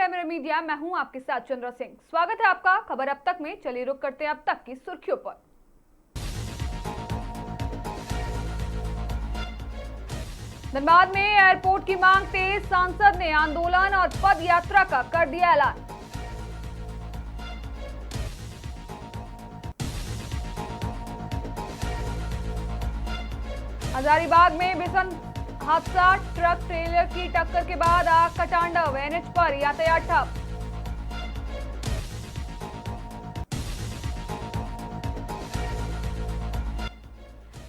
है मेरा मीडिया, मैं हूं आपके साथ चंद्रा सिंह। स्वागत है आपका खबर अब तक में। चलिए रुक करते हैं अब तक की सुर्खियों पर। धनबाद में एयरपोर्ट की मांग तेज, सांसद ने आंदोलन और पद यात्रा का कर दिया ऐलान। हजारीबाग में भीषण हादसा, ट्रक ट्रेलर की टक्कर के बाद आग का तांडव, एनएच पर यातायात ठप।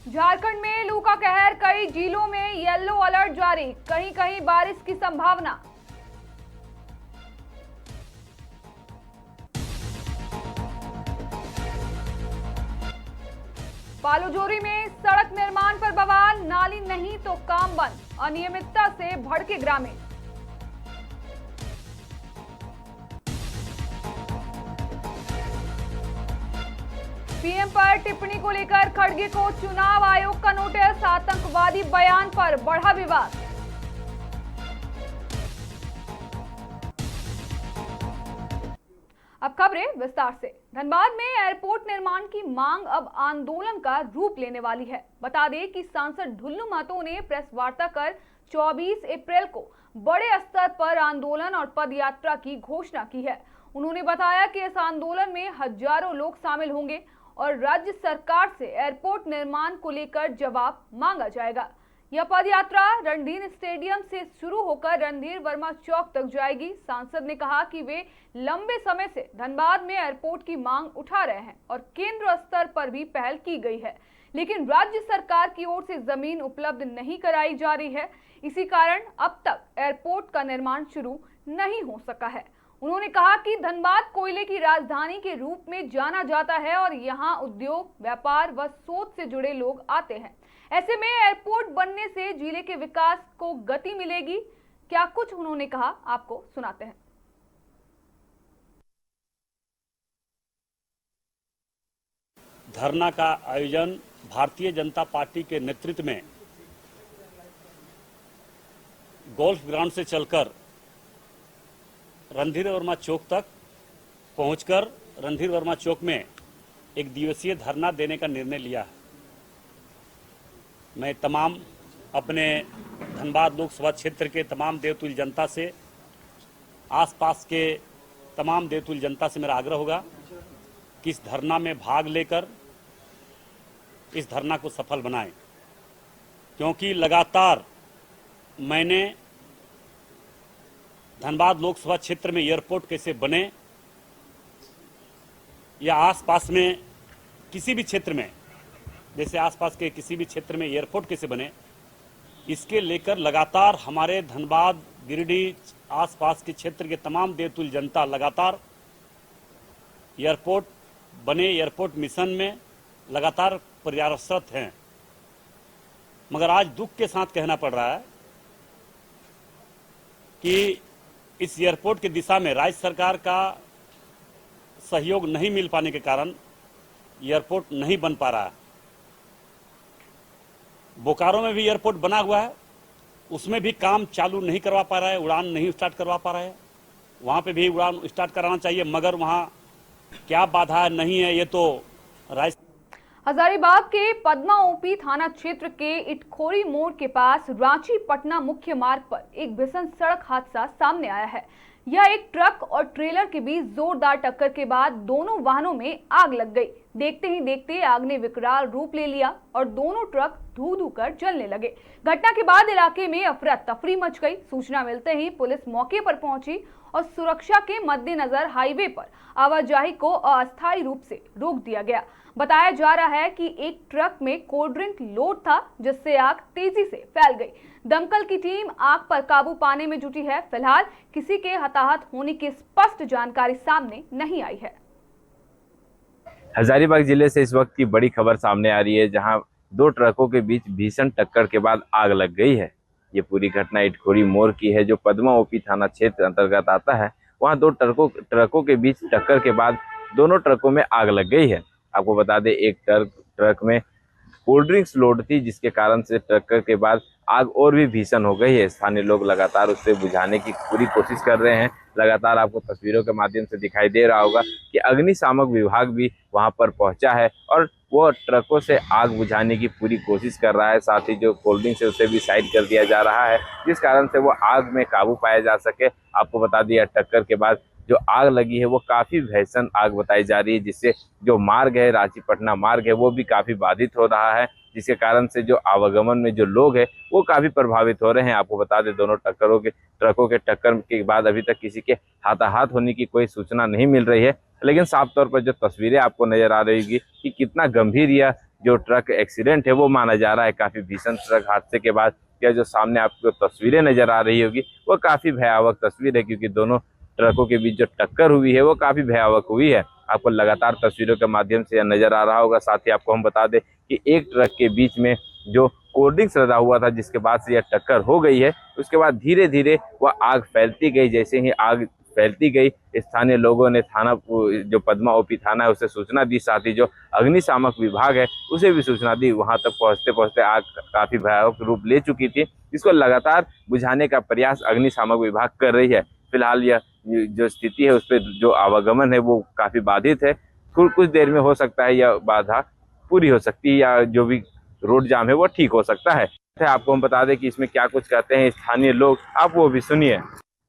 झारखंड में लू का कहर, कई जिलों में येलो अलर्ट जारी, कहीं कहीं बारिश की संभावना। पालूजोरी में सड़क निर्माण पर बवाल, नाली नहीं तो काम बंद, अनियमितता से भड़के ग्रामीण। पीएम पर टिप्पणी को लेकर खड़गे को चुनाव आयोग का नोटिस, आतंकवादी बयान पर बढ़ा विवाद। अब खबरें विस्तार से। धनबाद में एयरपोर्ट निर्माण की मांग अब आंदोलन का रूप लेने वाली है। बता दें कि सांसद ढुल्लू महतो ने प्रेस वार्ता कर 24 अप्रैल को बड़े स्तर पर आंदोलन और पद यात्रा की घोषणा की है। उन्होंने बताया कि इस आंदोलन में हजारों लोग शामिल होंगे और राज्य सरकार से एयरपोर्ट निर्माण को लेकर जवाब मांगा जाएगा। यह पद यात्रा रणधीर स्टेडियम से शुरू होकर रणधीर वर्मा चौक तक जाएगी। सांसद ने कहा कि वे लंबे समय से धनबाद में एयरपोर्ट की मांग उठा रहे हैं और केंद्र स्तर पर भी पहल की गई है, लेकिन राज्य सरकार की ओर से जमीन उपलब्ध नहीं कराई जा रही है। इसी कारण अब तक एयरपोर्ट का निर्माण शुरू नहीं हो सका है। उन्होंने कहा कि धनबाद कोयले की राजधानी के रूप में जाना जाता है और यहाँ उद्योग, व्यापार व सोच से जुड़े लोग आते हैं। ऐसे में एयरपोर्ट बनने से जिले के विकास को गति मिलेगी। क्या कुछ उन्होंने कहा, आपको सुनाते हैं। धरना का आयोजन भारतीय जनता पार्टी के नेतृत्व में गोल्फ ग्राउंड से चलकर रणधीर वर्मा चौक तक पहुंचकर रणधीर वर्मा चौक में एक दिवसीय धरना देने का निर्णय लिया है। मैं तमाम अपने धनबाद लोकसभा क्षेत्र के तमाम देवतुल्य जनता से, आसपास के तमाम देवतुल्य जनता से मेरा आग्रह होगा कि इस धरना में भाग लेकर इस धरना को सफल बनाएं, क्योंकि लगातार मैंने धनबाद लोकसभा क्षेत्र में एयरपोर्ट कैसे बने या आसपास में किसी भी क्षेत्र में, जैसे आसपास के किसी भी क्षेत्र में एयरपोर्ट कैसे बने, इसके लेकर लगातार हमारे धनबाद, गिरिडीह आसपास के क्षेत्र के तमाम देवतुल्य जनता लगातार एयरपोर्ट बने, एयरपोर्ट मिशन में लगातार प्रयासरत हैं। मगर आज दुख के साथ कहना पड़ रहा है कि इस एयरपोर्ट की दिशा में राज्य सरकार का सहयोग नहीं मिल पाने के कारण एयरपोर्ट नहीं बन पा रहा है। बोकारो में भी एयरपोर्ट बना हुआ है, उसमें भी काम चालू नहीं करवा पा रहा है, उड़ान नहीं स्टार्ट करवा पा रहा है। वहां पे भी उड़ान स्टार्ट कराना चाहिए, मगर वहां क्या बाधा नहीं है ये तो राज्य। हजारीबाग के पद्मा ओपी थाना क्षेत्र के इटखोरी मोड़ के पास रांची पटना मुख्य मार्ग पर एक भीषण सड़क हादसा सामने आया है। यह एक ट्रक और ट्रेलर के बीच जोरदार टक्कर के बाद दोनों वाहनों में आग लग गई। देखते ही देखते आग ने विकराल रूप ले लिया और दोनों ट्रक धू धू कर जलने लगे। घटना के बाद इलाके में अफरा तफरी मच गई। सूचना मिलते ही पुलिस मौके पर पहुंची और सुरक्षा के मद्देनजर हाईवे पर आवाजाही को अस्थायी रूप से रोक दिया गया। बताया जा रहा है कि एक ट्रक में कोल्ड ड्रिंक लोड था, जिससे आग तेजी से फैल गई। दमकल की टीम आग पर काबू पाने में जुटी है। फिलहाल किसी के हताहत होने की स्पष्ट जानकारी सामने नहीं आई है। हजारीबाग जिले से इस वक्त की बड़ी खबर सामने आ रही है, जहां दो ट्रकों के बीच भीषण टक्कर के बाद आग लग गई है। ये पूरी घटना इटखोरी मोड़ की है, जो पद्मा ओपी थाना क्षेत्र अंतर्गत आता है। वहां दो ट्रकों के बीच टक्कर के बाद दोनों ट्रकों में आग लग गई है। आपको बता दें, एक ट्रक में कोल्ड ड्रिंक्स लोड थी, जिसके कारण से टक्कर के बाद आग और भी भीषण हो गई है। स्थानीय लोग लगातार उससे बुझाने की पूरी कोशिश कर रहे हैं। लगातार आपको तस्वीरों के माध्यम से दिखाई दे रहा होगा कि अग्निशामक विभाग भी वहां पर पहुंचा है और वो ट्रकों से आग बुझाने की पूरी कोशिश कर रहा है। साथ ही जो कोल्ड ड्रिंक है उसे भी साइड कर दिया जा रहा है, जिस कारण से वो आग में काबू पाया जा सके। आपको बता दिया, टक्कर के बाद जो आग लगी है वो काफी भीषण आग बताई जा रही है, जिससे जो मार्ग है, रांची पटना मार्ग है, वो भी काफी बाधित हो रहा है, जिसके कारण से जो आवागमन में जो लोग हैं वो काफी प्रभावित हो रहे हैं। आपको बता दें, दोनों ट्रकों के टक्कर के बाद अभी तक किसी के हाथाहाथ होने की कोई सूचना नहीं मिल रही है, लेकिन साफ तौर पर जो तस्वीरें आपको नजर आ रही होगी कि कितना गंभीर यह जो ट्रक एक्सीडेंट है वो माना जा रहा है। काफी भीषण ट्रक हादसे के बाद यह जो सामने आपको तस्वीरें नजर आ रही होगी वो काफी भयावह तस्वीर है, क्योंकि दोनों ट्रकों के बीच जो टक्कर हुई है वो काफी भयावह हुई है। आपको लगातार तस्वीरों के माध्यम से यह नजर आ रहा होगा। साथ ही आपको हम बता दें कि एक ट्रक के बीच में जो कोल्ड ड्रिंक्स लदा हुआ था, जिसके बाद से यह टक्कर हो गई है, उसके बाद धीरे धीरे वह आग फैलती गई। जैसे ही आग फैलती गई, स्थानीय लोगों ने थाना, जो पद्मा ओपी थाना है, उसे सूचना दी। साथ ही जो अग्निशामक विभाग है उसे भी सूचना दी। वहां तक पहुंचते पहुंचते आग काफी भयावह रूप ले चुकी थी, जिसको लगातार बुझाने का प्रयास अग्निशामक विभाग कर रही है। फिलहाल यह जो स्थिति है उस पर जो आवागमन है वो काफी बाधित है। कुछ देर में हो सकता है यह बाधा पूरी हो सकती है, या जो भी रोड जाम है वो ठीक हो सकता है। आपको हम बता दें कि इसमें क्या कुछ कहते हैं स्थानीय लोग, आप वो भी सुनिए।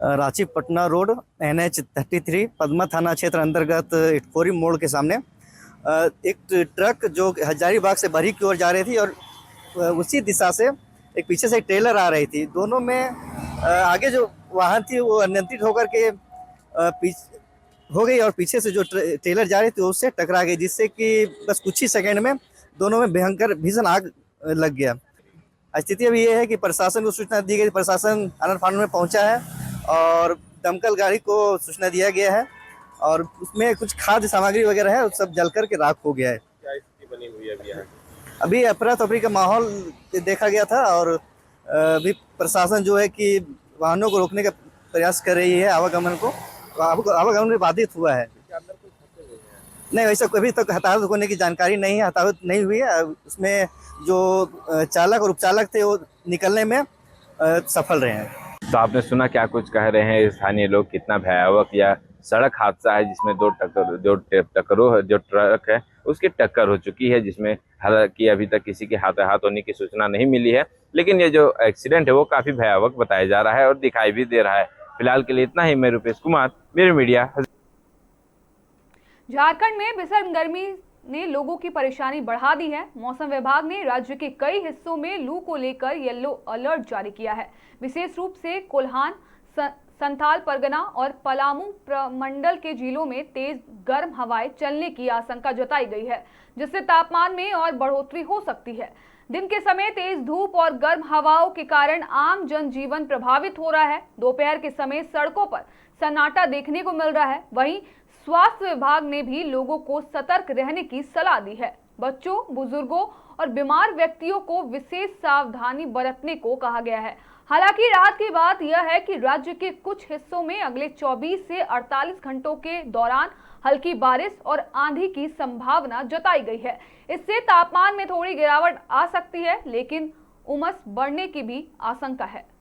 रांची पटना रोड NH 33 पद्मा थाना क्षेत्र अंतर्गत इटखोरी मोड़ के सामने एक ट्रक जो हजारीबाग से बरही की ओर जा रही थी और उसी दिशा से एक पीछे से ट्रेलर आ रही थी। दोनों में आगे जो वाहन थी वो अनियंत्रित होकर के हो गई और पीछे से जो ट्रेलर जा रही थी उससे टकरा गई, जिससे कि बस कुछ ही सेकंड में दोनों में भीषण आग लग गया। स्थिति अभी ये है कि प्रशासन को सूचना दी गई, प्रशासन आनन फानन में पहुंचा है और दमकल गाड़ी को सूचना दिया गया है और उसमें कुछ खाद्य सामग्री वगैरह है, सब जल कर के राख हो गया है। क्या स्थिति बनी हुई है अभी यहाँ? अभी अफरा तफरी का माहौल देखा गया था और अभी प्रशासन जो है कि वाहनों को रोकने का प्रयास कर रही है, आवागमन में बाधित हुआ है। नहीं, वैसा कभी तक हताहत होने की जानकारी नहीं है, हताहत नहीं हुई है। उसमें जो चालक और उपचालक थे वो निकलने में सफल रहे हैं। तो आपने सुना क्या कुछ कह रहे हैं स्थानीय लोग, कितना भयावह या सड़क हादसा है जिसमें दो ट्रक है उसकी टक्कर हो चुकी है, जिसमें हालांकि अभी तक किसी के हाथाहाथ होने की सूचना नहीं मिली है, लेकिन ये जो एक्सीडेंट है वो काफी भयावह बताया जा रहा है और दिखाई भी दे रहा है। फिलहाल के लिए इतना ही। मैं रूपेश कुमार, मेरी मीडिया। झारखंड में भीषण गर्मी ने लोगों की परेशानी बढ़ा दी है। मौसम विभाग ने राज्य के कई हिस्सों में लू को लेकर येलो अलर्ट जारी किया है। विशेष रूप से कोल्हान, संथाल परगना और पलामू प्रमंडल के जिलों में तेज गर्म हवाएं चलने की आशंका जताई गई है, जिससे तापमान में और बढ़ोतरी हो सकती है। दिन के समय तेज धूप और गर्म हवाओं के कारण आम जनजीवन प्रभावित हो रहा है। दोपहर के समय सड़कों पर सन्नाटा देखने को मिल रहा है। वहीं स्वास्थ्य विभाग ने भी लोगों को सतर्क रहने की सलाह दी है। बच्चों, बुजुर्गों और बीमार व्यक्तियों को विशेष सावधानी बरतने को कहा गया है। हालांकि राहत की बात यह है कि राज्य के कुछ हिस्सों में अगले 24 से 48 घंटों के दौरान हल्की बारिश और आंधी की संभावना जताई गई है। इससे तापमान में थोड़ी गिरावट आ सकती है, लेकिन उमस बढ़ने की भी आशंका है।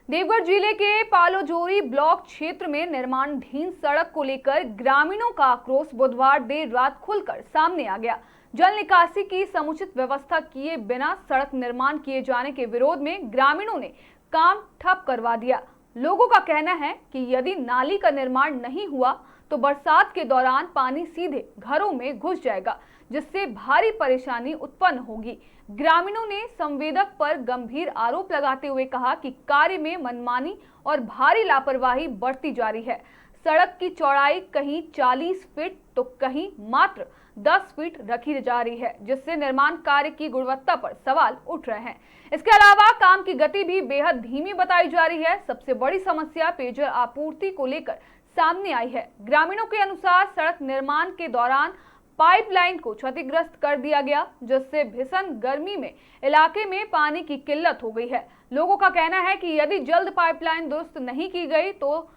देवघर जिले के पालोजोरी ब्लॉक क्षेत्र में निर्माणाधीन सड़क को लेकर ग्रामीणों का आक्रोश बुधवार देर रात खुलकर सामने आ गया। जल निकासी की समुचित व्यवस्था किए बिना सड़क निर्माण किए जाने के विरोध में ग्रामीणों ने काम ठप करवा दिया। लोगों का कहना है कि यदि नाली का निर्माण नहीं हुआ तो बरसात के दौरान पानी सीधे घरों में घुस जाएगा, जिससे भारी परेशानी उत्पन्न होगी। ग्रामीणों ने संवेदक पर गंभीर आरोप लगाते हुए कहा कि कार्य में मनमानी और भारी लापरवाही बढ़ती जा रही है। सड़क की चौड़ाई कहीं 40 फीट तो कहीं मात्र 10 फीट रखी जा रही है, जिससे निर्माण कार्य की गुणवत्ता पर सवाल उठ रहे हैं। इसके अलावा काम की गति भी बेहद धीमी बताई जा रही है। सबसे बड़ी समस्या पेयजल आपूर्ति को लेकर सामने आई है। ग्रामीणों के अनुसार सड़क निर्माण के दौरान पाइपलाइन को क्षतिग्रस्त कर दिया गया, जिससे भीषण गर्मी में इलाके में पानी की किल्लत हो गई है। लोगों का कहना है कि यदि जल्द पाइपलाइन दुरुस्त नहीं की गई तो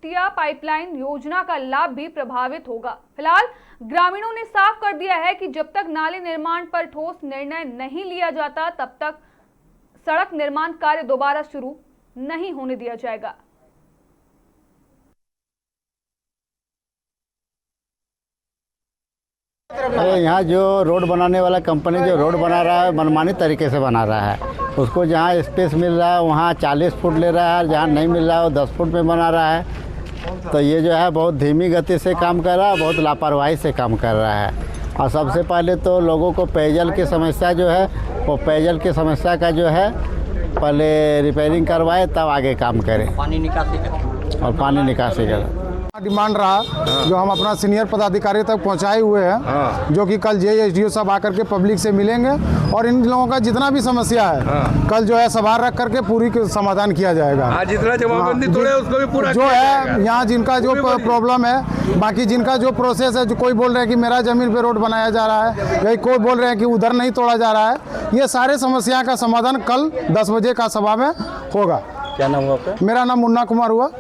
कुटिया पाइपलाइन योजना का लाभ भी प्रभावित होगा। फिलहाल ग्रामीणों ने साफ कर दिया है कि जब तक नाले निर्माण पर ठोस निर्णय नहीं लिया जाता तब तक सड़क निर्माण कार्य दोबारा शुरू नहीं होने दिया जाएगा। अरे यहाँ जो रोड बनाने वाला कंपनी जो रोड बना रहा है मनमानी तरीके से बना रहा है। उसको जहाँ स्पेस मिल रहा है वहाँ 40 फुट ले रहा है, जहाँ नहीं मिल रहा है वो 10 फुट में बना रहा है। तो ये जो है बहुत धीमी गति से काम कर रहा है, बहुत लापरवाही से काम कर रहा है। और सबसे पहले तो लोगों को पेयजल की समस्या जो है वो पेयजल की समस्या का जो है पहले रिपेयरिंग करवाए तब आगे काम करें, पानी निकासी करें। डिमांड रहा जो हम अपना सीनियर पदाधिकारी तक पहुंचाए हुए हैं, जो कि कल जेएसडीओ सब आकर के पब्लिक से मिलेंगे और इन लोगों का जितना भी समस्या है कल जो है सभा रख करके पूरी समाधान किया जाएगा। जितना जमाबंदी तोड़े उसको भी पूरा जो है यहाँ जिनका जो प्रॉब्लम है, बाकी जिनका जो प्रोसेस है, जो कोई बोल रहे हैं कि मेरा जमीन पे रोड बनाया जा रहा है, या कोई बोल रहे हैं कि उधर नहीं तोड़ा जा रहा है, ये सारे समस्या का समाधान कल 10 बजे का सभा में होगा। क्या नाम हुआ आपका? मेरा नाम मुन्ना कुमार हुआ।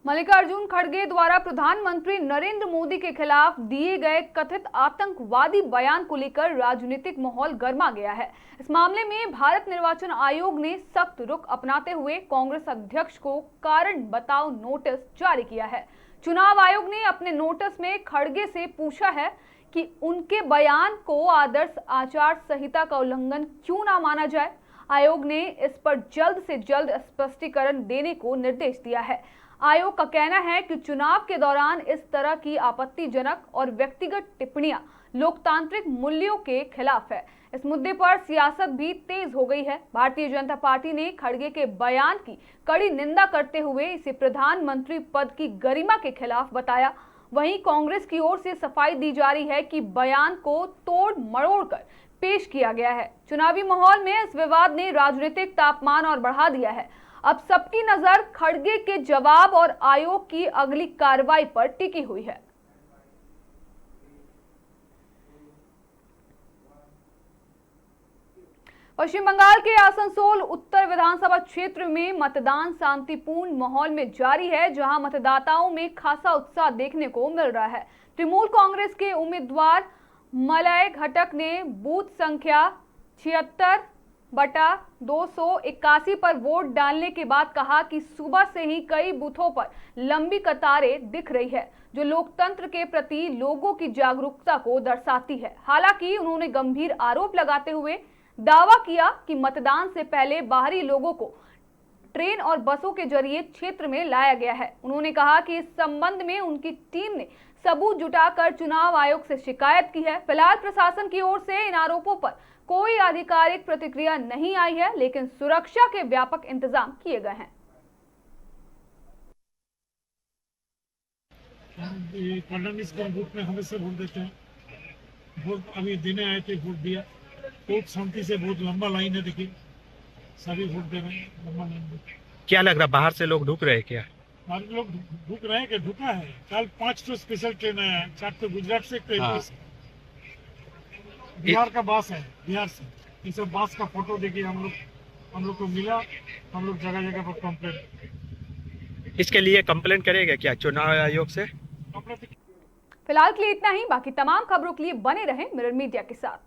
मल्लिकार्जुन खड़गे द्वारा प्रधानमंत्री नरेंद्र मोदी के खिलाफ दिए गए कथित आतंकवादी बयान को लेकर राजनीतिक माहौल गर्मा गया है। इस मामले में भारत निर्वाचन आयोग ने सख्त रुख अपनाते हुए कांग्रेस अध्यक्ष को कारण बताओ नोटिस जारी किया है। चुनाव आयोग ने अपने नोटिस में खड़गे से पूछा है कि उनके बयान को आदर्श आचार संहिता का उल्लंघन क्यों ना माना जाए। आयोग ने इस पर जल्द से जल्द स्पष्टीकरण देने को निर्देश दिया है। आयोग का कहना है कि चुनाव के दौरान इस तरह की आपत्तिजनक और व्यक्तिगत टिप्पणियां लोकतांत्रिक मूल्यों के खिलाफ है। इस मुद्दे पर सियासत भी तेज हो गई है। भारतीय जनता पार्टी ने खड़गे के बयान की कड़ी निंदा करते हुए इसे प्रधानमंत्री पद की गरिमा के खिलाफ बताया। वहीं कांग्रेस की ओर से सफाई दी जा रही है कि बयान को तोड़ मरोड़ कर पेश किया गया है। चुनावी माहौल में इस विवाद ने राजनीतिक तापमान और बढ़ा दिया है। अब सबकी नजर खड़गे के जवाब और आयोग की अगली कार्रवाई पर टिकी हुई है। पश्चिम बंगाल के आसनसोल उत्तर विधानसभा क्षेत्र में मतदान शांतिपूर्ण माहौल में जारी है, जहां मतदाताओं में खासा उत्साह देखने को मिल रहा है। तृणमूल कांग्रेस के उम्मीदवार मलय घटक ने बूथ संख्या 76/281 पर वोट डालने के बाद कहा कि सुबह से ही कई बूथों पर लंबी कतारें दिख रही है, जो लोकतंत्र के प्रति लोगों की जागरूकता को दर्शाती है। हालांकि उन्होंने गंभीर आरोप लगाते हुए दावा किया कि मतदान से पहले बाहरी लोगों को ट्रेन और बसों के जरिए क्षेत्र में लाया गया है। उन्होंने कहा कि इस संबंध में उनकी टीम ने सबूत जुटाकर चुनाव आयोग से शिकायत की है। फिलहाल प्रशासन की ओर से इन आरोपों पर कोई आधिकारिक प्रतिक्रिया नहीं आई है, लेकिन सुरक्षा के व्यापक इंतजाम किए गए हैं। फडणवीस को बूथ में हमेशा वोट देते हैं। वोट अभी देने आए थे, वोट दिया। खूब शांति से, बहुत लंबा लाइन है, देखिए सभी वोट दे रहे हैं लंबा लाइन में। क्या लग रहा बाहर से लोग ढुक रहे क्या? बाहर लोग ढुक रहे हैं कि ढुका है। कल 5 तो स्पेशल ट्रेन आया है, 4 तो गुजरात से, बिहार का बास है, बिहार से। ये सब बास का फोटो देखिए, हम लोग को मिला। हम लोग जगह जगह पर कंप्लेंट, इसके लिए कंप्लेंट करेगा क्या चुनाव आयोग से? फिलहाल के लिए इतना ही। बाकी तमाम खबरों के लिए बने रहें मिरर मीडिया के साथ।